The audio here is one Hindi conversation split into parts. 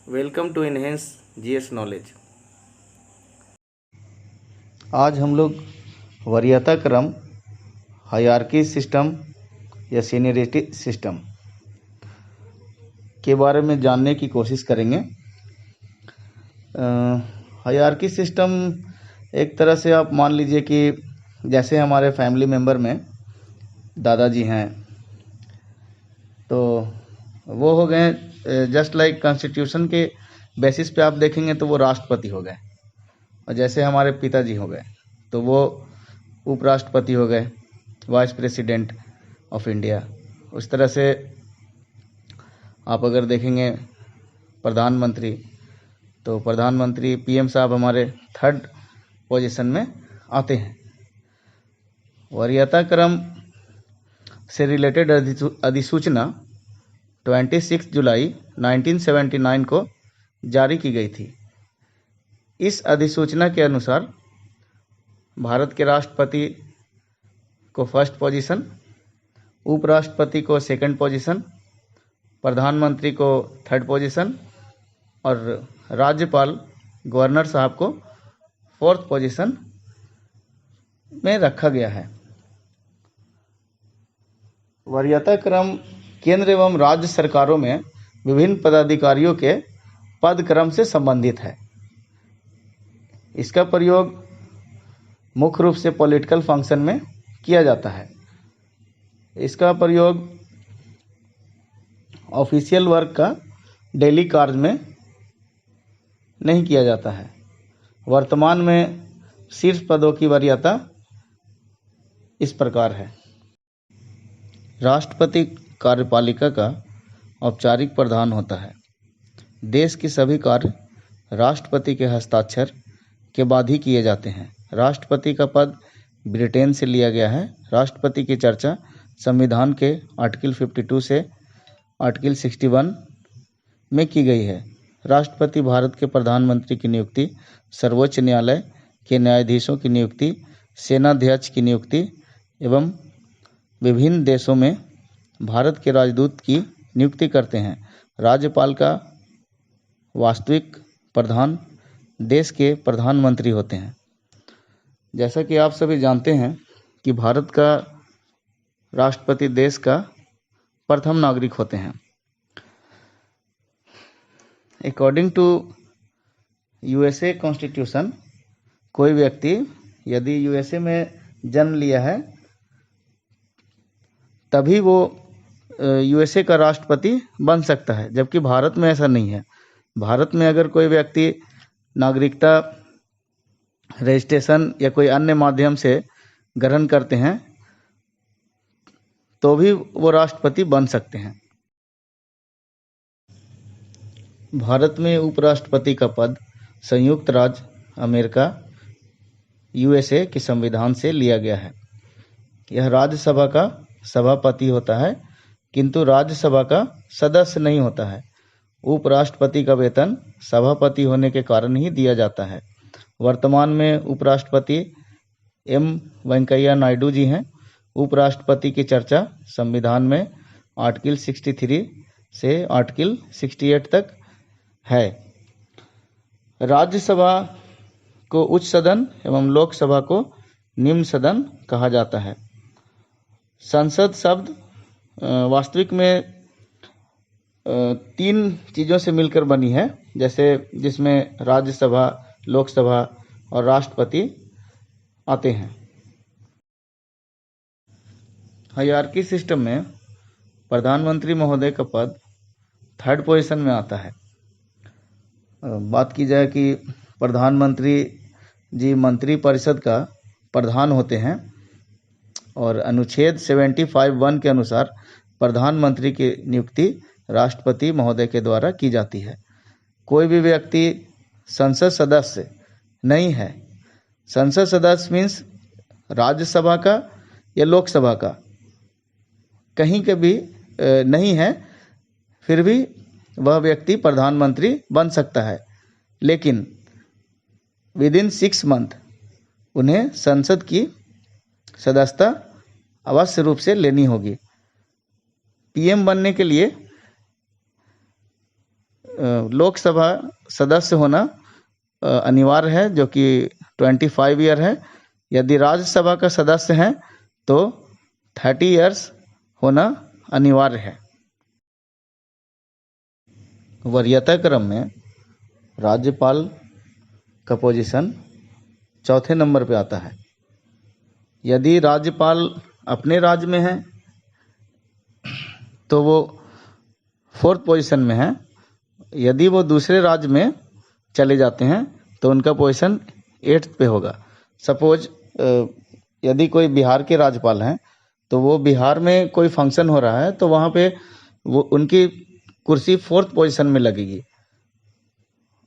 Welcome to enhance GS knowledge. आज हम लोग वरीयता क्रम, हायरार्की सिस्टम या सीनियरिटी सिस्टम के बारे में जानने की कोशिश करेंगे। हायरार्की सिस्टम एक तरह से आप मान लीजिए कि जैसे हमारे फैमिली मेम्बर में दादाजी हैं तो वो हो गए जस्ट लाइक कॉन्स्टिट्यूशन के बेसिस पे आप देखेंगे तो वो राष्ट्रपति हो गए, और जैसे हमारे पिताजी हो गए तो वो उपराष्ट्रपति हो गए, वाइस प्रेसिडेंट ऑफ इंडिया। उस तरह से आप अगर देखेंगे प्रधानमंत्री, तो प्रधानमंत्री पीएम साहब हमारे थर्ड पोजीशन में आते हैं। वरीयता क्रम से रिलेटेड अधिसूचना 26 जुलाई 1979 को जारी की गई थी। इस अधिसूचना के अनुसार भारत के राष्ट्रपति को फर्स्ट पोजीशन, उपराष्ट्रपति को सेकंड पोजीशन, प्रधानमंत्री को थर्ड पोजीशन और राज्यपाल गवर्नर साहब को फोर्थ पोजीशन में रखा गया है। वरीयता क्रम केंद्र एवं राज्य सरकारों में विभिन्न पदाधिकारियों के पद क्रम से संबंधित है। इसका प्रयोग मुख्य रूप से पॉलिटिकल फंक्शन में किया जाता है। इसका प्रयोग ऑफिशियल वर्क का डेली कार्य में नहीं किया जाता है। वर्तमान में शीर्ष पदों की वरीयता इस प्रकार है। राष्ट्रपति कार्यपालिका का औपचारिक प्रधान होता है। देश के सभी कार्य राष्ट्रपति के हस्ताक्षर के बाद ही किए जाते हैं। राष्ट्रपति का पद ब्रिटेन से लिया गया है। राष्ट्रपति की चर्चा संविधान के आर्टिकल 52 से आर्टिकल 61 में की गई है। राष्ट्रपति भारत के प्रधानमंत्री की नियुक्ति, सर्वोच्च न्यायालय के न्यायाधीशों की नियुक्ति, सेनाध्यक्ष की नियुक्ति एवं विभिन्न देशों में भारत के राजदूत की नियुक्ति करते हैं। राज्यपाल का वास्तविक प्रधान देश के प्रधानमंत्री होते हैं। जैसा कि आप सभी जानते हैं कि भारत का राष्ट्रपति देश का प्रथम नागरिक होते हैं। अकॉर्डिंग टू यूएसए कॉन्स्टिट्यूशन, कोई व्यक्ति यदि यूएसए में जन्म लिया है तभी वो यूएसए का राष्ट्रपति बन सकता है, जबकि भारत में ऐसा नहीं है। भारत में अगर कोई व्यक्ति नागरिकता रजिस्ट्रेशन या कोई अन्य माध्यम से ग्रहण करते हैं तो भी वो राष्ट्रपति बन सकते हैं। भारत में उपराष्ट्रपति का पद संयुक्त राज्य अमेरिका यूएसए के संविधान से लिया गया है। यह राज्यसभा का सभापति होता है, किंतु राज्यसभा का सदस्य नहीं होता है। उपराष्ट्रपति का वेतन सभापति होने के कारण ही दिया जाता है। वर्तमान में उपराष्ट्रपति एम वेंकैया नायडू जी हैं। उपराष्ट्रपति की चर्चा संविधान में आर्टिकल 63 से आर्टिकल 68 तक है। राज्यसभा को उच्च सदन एवं लोकसभा को निम्न सदन कहा जाता है। संसद शब्द वास्तविक में 3 चीज़ों से मिलकर बनी है, जैसे जिसमें राज्यसभा, लोकसभा और राष्ट्रपति आते हैं। हायरार्की सिस्टम में प्रधानमंत्री महोदय का पद थर्ड पोजीशन में आता है। बात की जाए कि प्रधानमंत्री जी मंत्रिपरिषद का प्रधान होते हैं और अनुच्छेद 75(1) के अनुसार प्रधानमंत्री की नियुक्ति राष्ट्रपति महोदय के द्वारा की जाती है। कोई भी व्यक्ति संसद सदस्य नहीं है। संसद सदस्य मीन्स राज्यसभा का या लोकसभा का कहीं के भी नहीं है, फिर भी वह व्यक्ति प्रधानमंत्री बन सकता है, लेकिन विदिन 6 मंथ उन्हें संसद की सदस्यता अवश्य रूप से लेनी होगी। पीएम बनने के लिए लोकसभा सदस्य होना अनिवार्य है, जो कि 25 ईयर है। यदि राज्यसभा का सदस्य हैं तो 30 ईयर्स होना अनिवार्य है। वरीयता क्रम में राज्यपाल का पोजीशन चौथे नंबर पे आता है। यदि राज्यपाल अपने राज्य में है तो वो 4th पोजीशन में है। यदि वो दूसरे राज्य में चले जाते हैं तो उनका पोजीशन 8th पे होगा। सपोज यदि कोई बिहार के राज्यपाल हैं तो वो बिहार में कोई फंक्शन हो रहा है तो वहाँ पे वो उनकी कुर्सी 4th पोजीशन में लगेगी।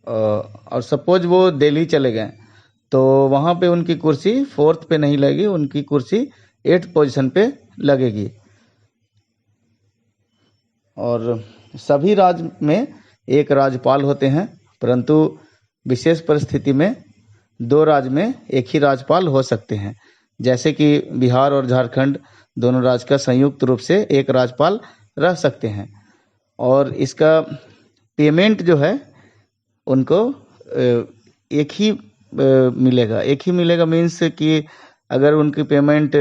और सपोज वो दिल्ली चले गए तो वहाँ पे उनकी कुर्सी 4th पे नहीं लगेगी, उनकी कुर्सी 8th पोजीशन पे लगेगी। और सभी राज्य में एक राज्यपाल होते हैं, परंतु विशेष परिस्थिति में 2 राज्य में एक ही राज्यपाल हो सकते हैं। जैसे कि बिहार और झारखंड दोनों राज्य का संयुक्त रूप से एक राज्यपाल रह सकते हैं। और इसका पेमेंट जो है उनको एक ही मिलेगा मीन्स कि अगर उनकी पेमेंट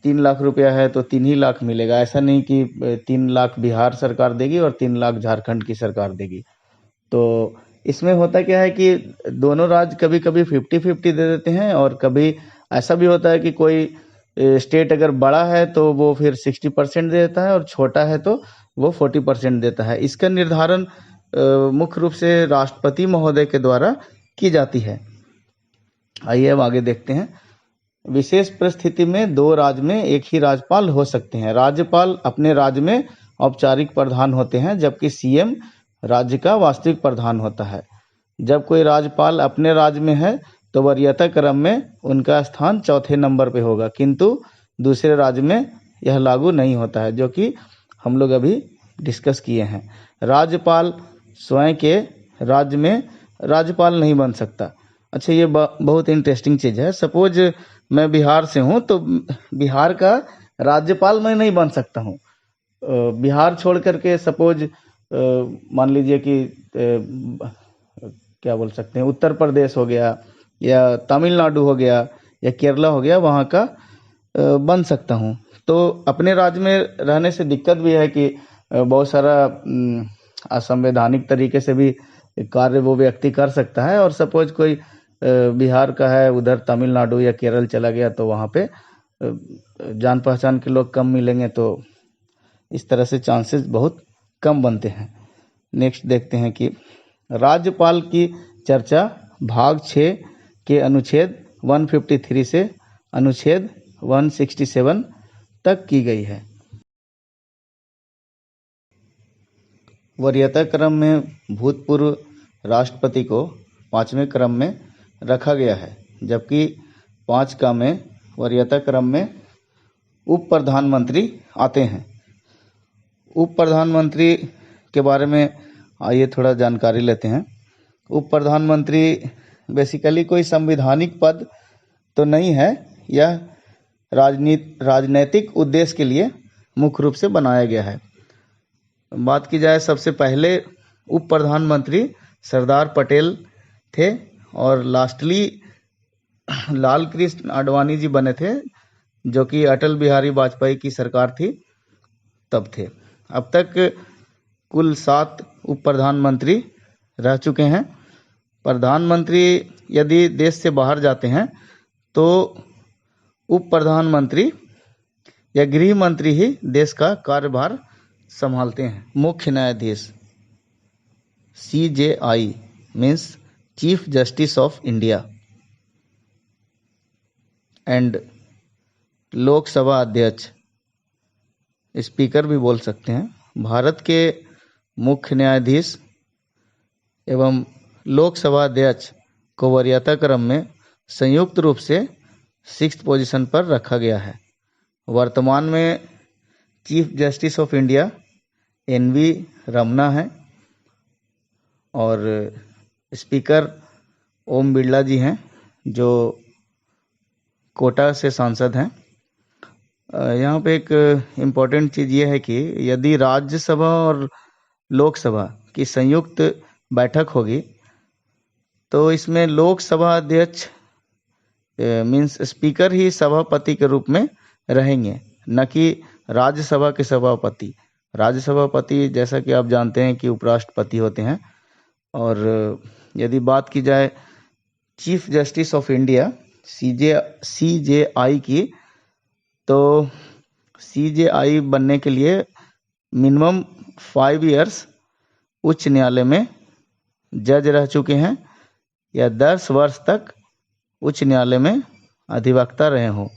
3 लाख रुपया है तो 3 ही लाख मिलेगा। ऐसा नहीं कि 3 लाख बिहार सरकार देगी और 3 लाख झारखंड की सरकार देगी। तो इसमें होता क्या है कि दोनों राज्य कभी कभी 50-50 दे देते हैं, और कभी ऐसा भी होता है कि कोई स्टेट अगर बड़ा है तो वो फिर 60% देता है और छोटा है तो वो 40% देता है। इसका निर्धारण मुख्य रूप से राष्ट्रपति महोदय के द्वारा की जाती है। आइए अब आगे देखते हैं। विशेष परिस्थिति में 2 राज्य में एक ही राज्यपाल हो सकते हैं। राज्यपाल अपने राज्य में औपचारिक प्रधान होते हैं, जबकि सीएम राज्य का वास्तविक प्रधान होता है। जब कोई राज्यपाल अपने राज्य में है तो वरीयता क्रम में उनका स्थान चौथे नंबर पे होगा, किंतु दूसरे राज्य में यह लागू नहीं होता है, जो कि हम लोग अभी डिस्कस किए हैं। राज्यपाल स्वयं के राज्य में राज्यपाल नहीं बन सकता। अच्छा, ये बहुत इंटरेस्टिंग चीज़ है। सपोज मैं बिहार से हूँ तो बिहार का राज्यपाल मैं नहीं बन सकता हूँ। बिहार छोड़ करके सपोज मान लीजिए कि क्या बोल सकते हैं, उत्तर प्रदेश हो गया या तमिलनाडु हो गया या केरला हो गया, वहाँ का बन सकता हूँ। तो अपने राज्य में रहने से दिक्कत भी है कि बहुत सारा असंवैधानिक तरीके से भी कार्य वो व्यक्ति कर सकता है। और सपोज कोई बिहार का है, उधर तमिलनाडु या केरल चला गया तो वहाँ पे जान पहचान के लोग कम मिलेंगे, तो इस तरह से चांसेस बहुत कम बनते हैं। नेक्स्ट देखते हैं कि राज्यपाल की चर्चा भाग 6 के अनुच्छेद 153 से अनुच्छेद 167 तक की गई है। वरीयता क्रम में भूतपूर्व राष्ट्रपति को 5वें क्रम में रखा गया है, जबकि 5 का में वरीयता क्रम में उप प्रधानमंत्री आते हैं। उप प्रधानमंत्री के बारे में आइए थोड़ा जानकारी लेते हैं। उप प्रधानमंत्री बेसिकली कोई संवैधानिक पद तो नहीं है, यह राजनीतिक उद्देश्य के लिए मुख्य रूप से बनाया गया है। बात की जाए, सबसे पहले उप प्रधानमंत्री सरदार पटेल थे और लास्टली लाल कृष्ण आडवाणी जी बने थे, जो कि अटल बिहारी वाजपेयी की सरकार थी तब थे। अब तक कुल 7 उप प्रधानमंत्री रह चुके हैं। प्रधानमंत्री यदि देश से बाहर जाते हैं तो उप प्रधानमंत्री या गृह मंत्री ही देश का कार्यभार संभालते हैं। मुख्य न्यायाधीश CJI means chief justice of India and Lok Sabha अध्यक्ष, स्पीकर भी बोल सकते हैं, भारत के मुख्य न्यायाधीश एवं लोकसभा अध्यक्ष को वरीयता क्रम में संयुक्त रूप से 6th पोजीशन पर रखा गया है। वर्तमान में chief justice of India NV Ramana है और स्पीकर ओम बिरला जी हैं, जो कोटा से सांसद हैं। यहाँ पे एक इम्पोर्टेंट चीज़ ये है कि यदि राज्यसभा और लोकसभा की संयुक्त बैठक होगी, तो इसमें लोकसभा अध्यक्ष मीन्स स्पीकर ही सभापति के रूप में रहेंगे, न कि राज्यसभा के सभापति। राज्यसभापति जैसा कि आप जानते हैं कि उपराष्ट्रपति होते हैं। और यदि बात की जाए chief justice of India CJI की, तो CJI बनने के लिए मिनिमम 5 इयर्स उच्च न्यायालय में जज रह चुके हैं या 10 वर्ष तक उच्च न्यायालय में अधिवक्ता रहे हों।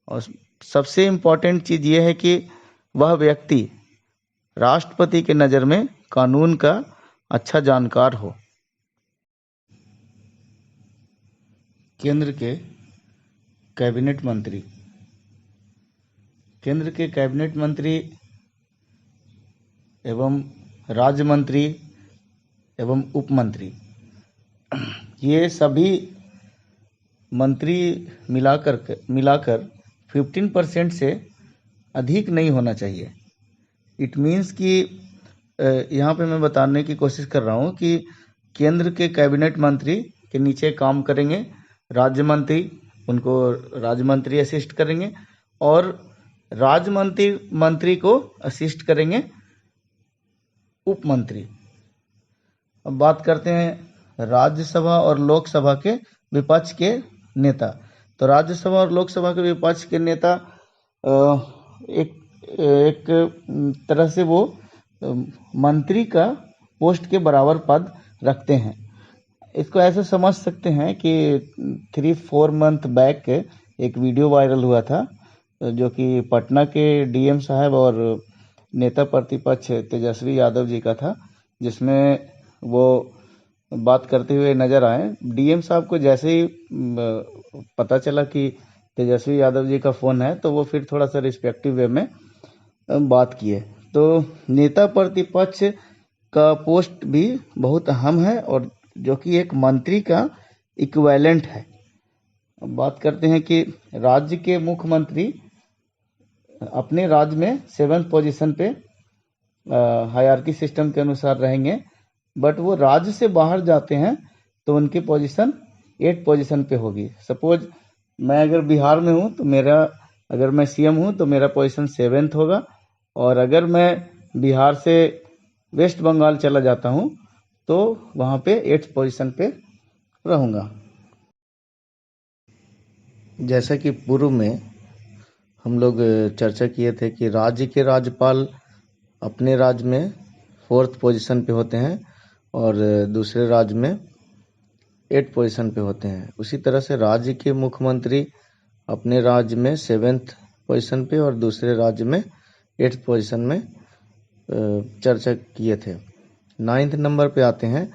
और सबसे इम्पोर्टेंट चीज़ ये है कि वह व्यक्ति राष्ट्रपति के नज़र में कानून का अच्छा जानकार हो। केंद्र के कैबिनेट मंत्री, केंद्र के कैबिनेट मंत्री एवं राज्य मंत्री एवं उप मंत्री, ये सभी मंत्री मिलाकर 15% से अधिक नहीं होना चाहिए। इट मीन्स कि यहाँ पे मैं बताने की कोशिश कर रहा हूँ कि केंद्र के कैबिनेट मंत्री के नीचे काम करेंगे राज्य मंत्री, उनको राज्य मंत्री असिस्ट करेंगे, और राज्य मंत्री को असिस्ट करेंगे उप मंत्री। अब बात करते हैं राज्यसभा और लोकसभा के विपक्ष के नेता। तो राज्यसभा और लोकसभा के विपक्ष के नेता एक तरह से वो मंत्री का पोस्ट के बराबर पद रखते हैं। इसको ऐसे समझ सकते हैं कि 3-4 मंथ बैक एक वीडियो वायरल हुआ था, जो कि पटना के DM साहब और नेता प्रतिपक्ष तेजस्वी यादव जी का था, जिसमें वो बात करते हुए नजर आए। DM साहब को जैसे ही पता चला कि तेजस्वी यादव जी का फ़ोन है, तो वो फिर थोड़ा सा रिस्पेक्टिव वे में बात किए। तो नेता प्रतिपक्ष का पोस्ट भी बहुत अहम है और जो कि एक मंत्री का इक्विवेलेंट है। अब बात करते हैं कि राज्य के मुख्यमंत्री अपने राज्य में 7th पोजीशन पे हायरार्की सिस्टम के अनुसार रहेंगे, बट वो राज्य से बाहर जाते हैं तो उनकी पोजीशन 8th पोजीशन पे होगी। सपोज मैं अगर बिहार में हूँ तो अगर मैं CM हूँ तो मेरा पोजीशन 7th होगा, और अगर मैं बिहार से वेस्ट बंगाल चला जाता हूँ तो वहाँ पे 8th पोजीशन पे रहूँगा। जैसा कि पूर्व में हम लोग चर्चा किए थे कि राज्य के राज्यपाल अपने राज्य में 4th पोजीशन पे होते हैं और दूसरे राज्य में 8th पोजीशन पे होते हैं। उसी तरह से राज्य के मुख्यमंत्री अपने राज्य में 7th पोजीशन पे और दूसरे राज्य में 8th पोजीशन में चर्चा किए थे। 9th नंबर पे आते हैं,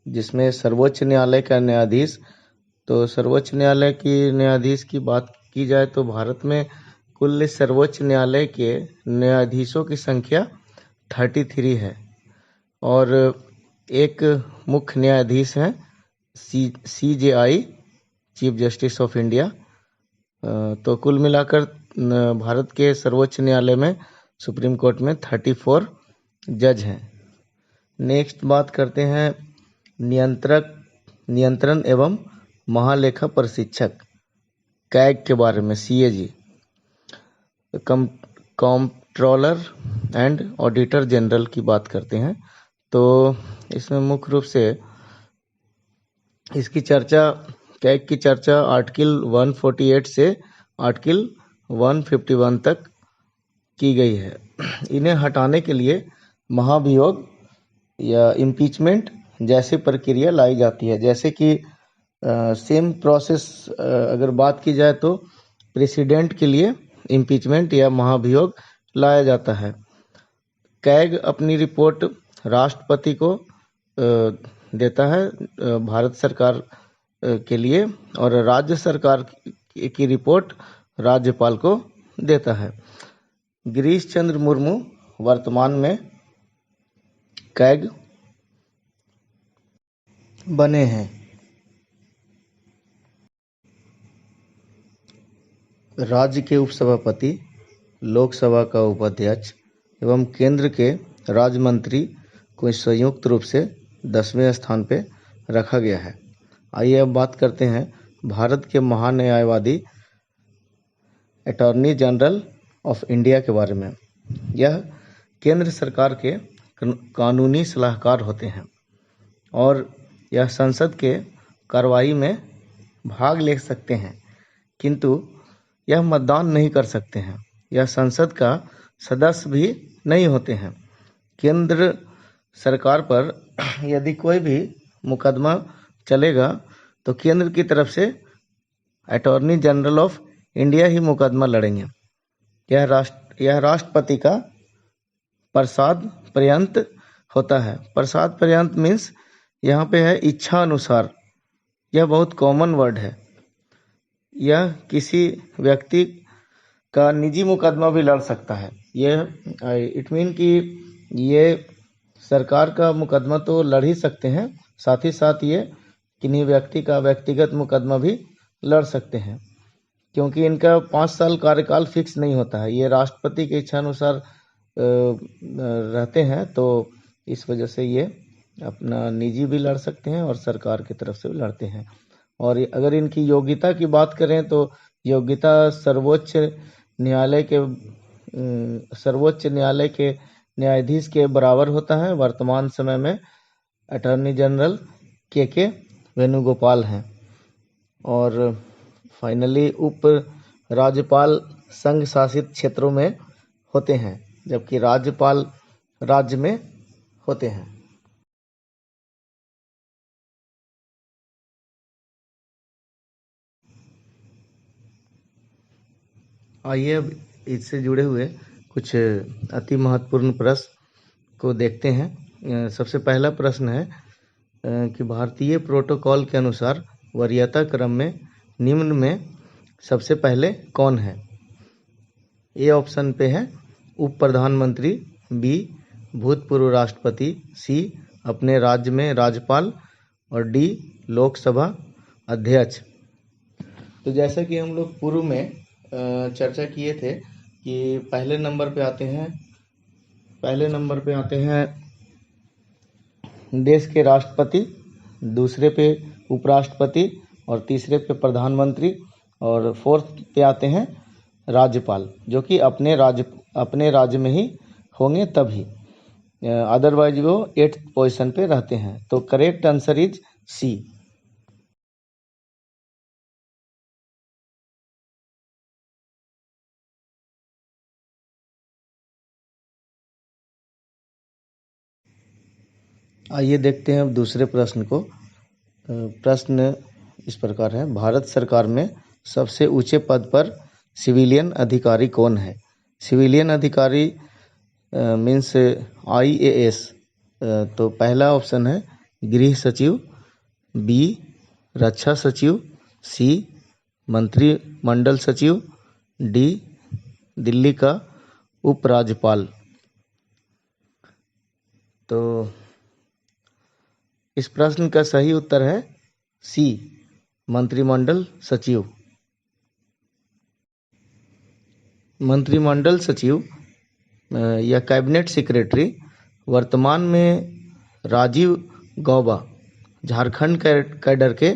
जिसमें सर्वोच्च न्यायालय का न्यायाधीश। तो सर्वोच्च न्यायालय की न्यायाधीश की बात की जाए तो भारत में कुल सर्वोच्च न्यायालय के न्यायाधीशों की संख्या 33 है और एक मुख्य न्यायाधीश है CJI, chief justice of India. तो कुल मिलाकर भारत के सर्वोच्च न्यायालय में, सुप्रीम कोर्ट में 34 जज हैं। नेक्स्ट बात करते हैं नियंत्रण एवं महालेखा परीक्षक कैग के बारे में। CAG, controller and auditor general की बात करते हैं। तो इसमें मुख्य रूप से इसकी चर्चा, कैग की चर्चा आर्टिकल 148 से आर्टिकल 151 तक की गई है। इन्हें हटाने के लिए महाभियोग या इम्पीचमेंट जैसी प्रक्रिया लाई जाती है। जैसे कि सेम प्रोसेस अगर बात की जाए तो प्रेसिडेंट के लिए इम्पीचमेंट या महाभियोग लाया जाता है। कैग अपनी रिपोर्ट राष्ट्रपति को देता है भारत सरकार के लिए, और राज्य सरकार की रिपोर्ट राज्यपाल को देता है। गिरीश चंद्र मुर्मू वर्तमान में कैग बने हैं। राज्य के उपसभापति, लोकसभा का उपाध्यक्ष एवं केंद्र के राज्य मंत्री को संयुक्त रूप से 10वें स्थान पे रखा गया है। आइए अब बात करते हैं भारत के महान्यायवादी अटॉर्नी जनरल ऑफ इंडिया के बारे में। यह केंद्र सरकार के कानूनी सलाहकार होते हैं और यह संसद के कार्रवाई में भाग ले सकते हैं, किंतु यह मतदान नहीं कर सकते हैं। यह संसद का सदस्य भी नहीं होते हैं। केंद्र सरकार पर यदि कोई भी मुकदमा चलेगा तो केंद्र की तरफ से अटॉर्नी जनरल ऑफ इंडिया ही मुकदमा लड़ेंगे। यह राष्ट्रपति का प्रसाद पर्यंत होता है। प्रसाद पर्यंत मीन्स यहाँ पे है इच्छा अनुसार। यह बहुत कॉमन वर्ड है। यह किसी व्यक्ति का निजी मुकदमा भी लड़ सकता है। यह इट मीन कि ये सरकार का मुकदमा तो लड़ ही सकते हैं, साथ ही साथ ये किन्हीं व्यक्ति का व्यक्तिगत मुकदमा भी लड़ सकते हैं, क्योंकि इनका 5 साल कार्यकाल फिक्स नहीं होता है। ये राष्ट्रपति की इच्छा अनुसार रहते हैं, तो इस वजह से ये अपना निजी भी लड़ सकते हैं और सरकार की तरफ से भी लड़ते हैं। और अगर इनकी योग्यता की बात करें तो योग्यता सर्वोच्च न्यायालय के न्यायाधीश के बराबर होता है। वर्तमान समय में अटॉर्नी जनरल के वेणुगोपाल हैं। और फाइनली उप राज्यपाल संघ शासित क्षेत्रों में होते हैं, जबकि राज्यपाल राज्य में होते हैं। आइए अब इससे जुड़े हुए कुछ अति महत्वपूर्ण प्रश्न को देखते हैं। सबसे पहला प्रश्न है कि भारतीय प्रोटोकॉल के अनुसार वरीयता क्रम में निम्न में सबसे पहले कौन है? ए ऑप्शन पे है उप प्रधानमंत्री, बी भूतपूर्व राष्ट्रपति, सी अपने राज्य में राज्यपाल और डी लोकसभा अध्यक्ष। तो जैसा कि हम लोग पूर्व में चर्चा किए थे कि पहले नंबर पे आते हैं देश के राष्ट्रपति, दूसरे पे उपराष्ट्रपति और तीसरे पे प्रधानमंत्री और फोर्थ पे आते हैं राज्यपाल, जो कि अपने राज्य में ही होंगे तभी, अदरवाइज वो 8th पोजीशन पे रहते हैं। तो करेक्ट आंसर इज सी। आइए देखते हैं अब दूसरे प्रश्न को। प्रश्न इस प्रकार है, भारत सरकार में सबसे ऊंचे पद पर सिविलियन अधिकारी कौन है? सिविलियन अधिकारी मीन्स IAS। तो पहला ऑप्शन है गृह सचिव, बी रक्षा सचिव, सी मंत्रिमंडल सचिव, डी दिल्ली का उपराज्यपाल। तो इस प्रश्न का सही उत्तर है सी मंत्रिमंडल सचिव। मंत्रिमंडल सचिव या कैबिनेट सेक्रेटरी वर्तमान में राजीव गौबा झारखंड कैडर के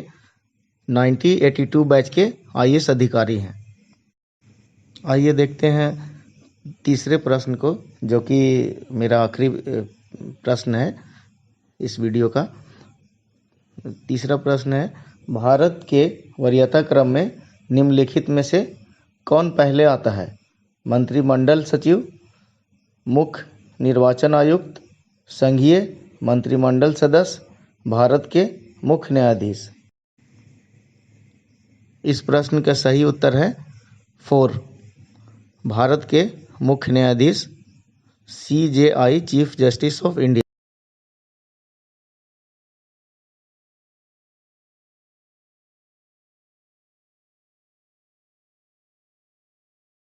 1982 बैच के IAS अधिकारी हैं। आइए देखते हैं तीसरे प्रश्न को, जो कि मेरा आखिरी प्रश्न है इस वीडियो का। तीसरा प्रश्न है, भारत के वरीयता क्रम में निम्नलिखित में से कौन पहले आता है? मंत्रिमंडल सचिव, मुख्य निर्वाचन आयुक्त, संघीय मंत्रिमंडल सदस्य, भारत के मुख्य न्यायाधीश। इस प्रश्न का सही उत्तर है 4 भारत के मुख्य न्यायाधीश CJI chief justice of India.